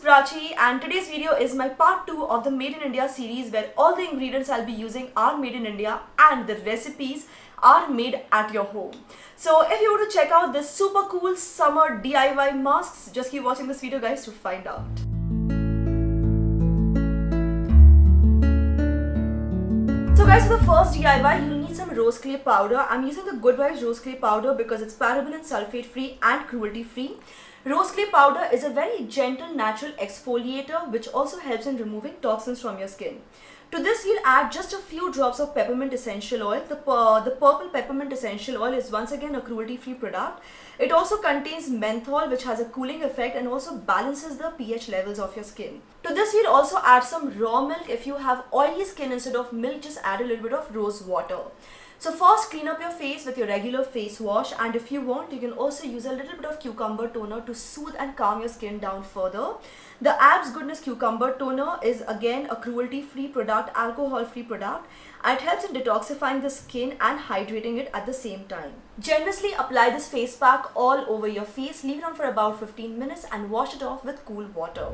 Prachi, and today's video is my part 2 of the Made in India series where all the ingredients I'll be using are made in India and the recipes are made at your home. So if you want to check out this super cool summer DIY masks, just keep watching this video guys to find out. So guys, for the first DIY, you'll need some rose clay powder. I'm using the Good Vibes rose clay powder because it's paraben and sulfate free and cruelty free. Rose clay powder is a very gentle natural exfoliator which also helps in removing toxins from your skin. To this we'll add just a few drops of peppermint essential oil. The purple peppermint essential oil is once again a cruelty free product. It also contains menthol which has a cooling effect and also balances the pH levels of your skin. To this we'll also add some raw milk. If you have oily skin, instead of milk just add a little bit of rose water. So first clean up your face with your regular face wash, and if you want you can also use a little bit of cucumber toner to soothe and calm your skin down further. The Abs Goodness cucumber toner is again a cruelty free product, alcohol free product, and it helps in detoxifying the skin and hydrating it at the same time. Generously apply this face pack all over your face, leave it on for about 15 minutes and wash it off with cool water.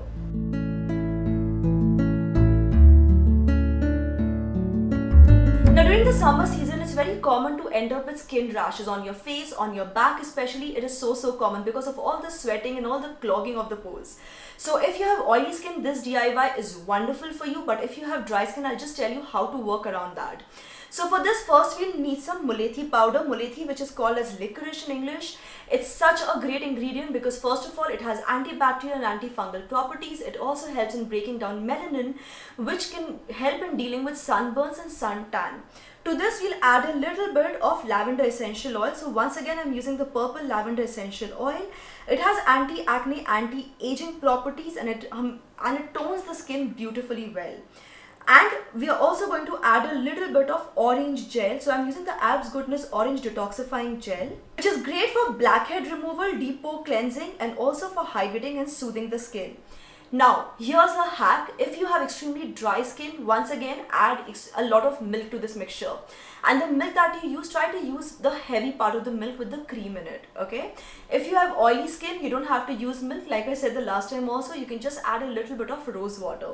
Now during the summer season, it's very common to end up with skin rashes on your face, on your back especially. It is so common because of all the sweating and all the clogging of the pores. So if you have oily skin, this DIY is wonderful for you, but if you have dry skin, I'll just tell you how to work around that. So for this, first we'll need some mulethi powder, mulethi which is called as licorice in English. It's such a great ingredient because first of all it has antibacterial and antifungal properties. It also helps in breaking down melanin, which can help in dealing with sunburns and suntan. To this we'll add a little bit of lavender essential oil. So once again I'm using the purple lavender essential oil. It has anti-acne, anti-aging properties, and it tones the skin beautifully well. And we are also going to add a little bit of orange gel. So I'm using the Abs Goodness Orange Detoxifying Gel, which is great for blackhead removal, deep pore cleansing, and also for hydrating and soothing the skin. Now, here's a hack. If you have extremely dry skin, once again add a lot of milk to this mixture. And the milk that you use, try to use the heavy part of the milk with the cream in it, okay? If you have oily skin, you don't have to use milk. Like I said the last time also, you can just add a little bit of rose water.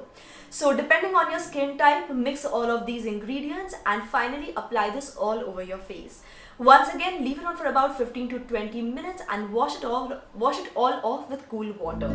So depending on your skin type, mix all of these ingredients and finally apply this all over your face. Once again, leave it on for about 15 to 20 minutes and wash it all off with cool water.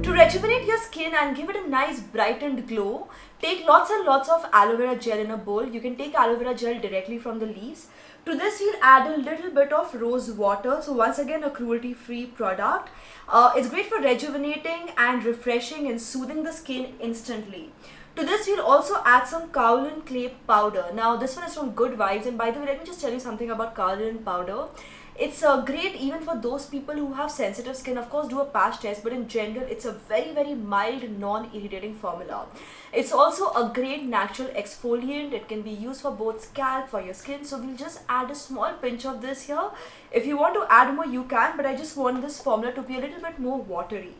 To rejuvenate your skin and give it a nice brightened glow, take lots and lots of aloe vera gel in a bowl. You can take aloe vera gel directly from the leaves. To this we'll add a little bit of rose water. So once again a cruelty free product. It's great for rejuvenating and refreshing and soothing the skin instantly. To this we'll also add some kaolin clay powder. Now this one is from Good Vibes, and by the way let me just tell you something about kaolin powder. It's great even for those people who have sensitive skin. Of course do a patch test, but in general it's a very mild non-irritating formula. It's also a great natural exfoliant. It can be used for both scalp, for your skin. So we'll just add a small pinch of this here. If you want to add more you can, but I just want this formula to be a little bit more watery.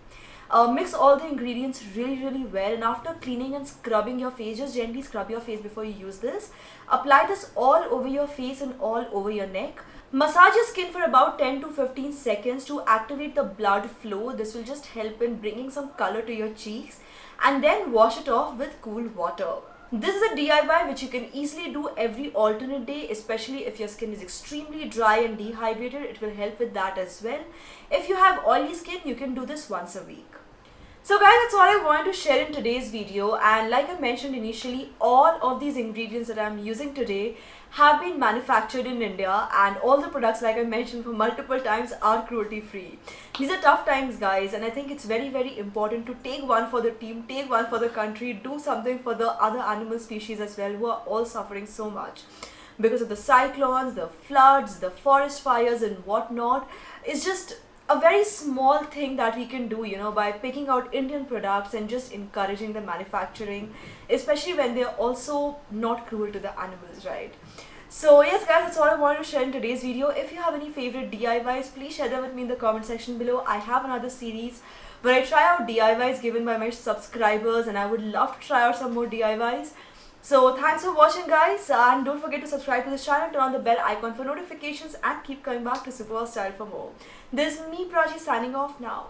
Mix all the ingredients really well, and after cleaning and scrubbing your face, just gently scrub your face before you use this. Apply this all over your face and all over your neck. Massage your skin for about 10 to 15 seconds to activate the blood flow. This will just help in bringing some color to your cheeks, and then wash it off with cool water. This is a DIY which you can easily do every alternate day, especially if your skin is extremely dry and dehydrated. It will help with that as well. If you have oily skin, you can do this once a week. So guys, that's all I wanted to share in today's video, and like I mentioned initially, all of these ingredients that I'm using today have been manufactured in India, and all the products, like I mentioned for multiple times, are cruelty free. These are tough times guys, and I think it's very important to take one for the team, take one for the country, do something for the other animal species as well who are all suffering so much because of the cyclones, the floods, the forest fires and whatnot. It's just a very small thing that we can do, you know, by picking out Indian products and just encouraging the manufacturing, especially when they're also not cruel to the animals, right? So yes guys, that's all I wanted to share in today's video. If you have any favorite DIYs, please share them with me in the comment section below. I have another series where I try out DIYs given by my subscribers, and I would love to try out some more DIYs. So thanks for watching guys, and don't forget to subscribe to this channel, turn on the bell icon for notifications, and keep coming back to Super Style for more. This is me Prachi signing off now.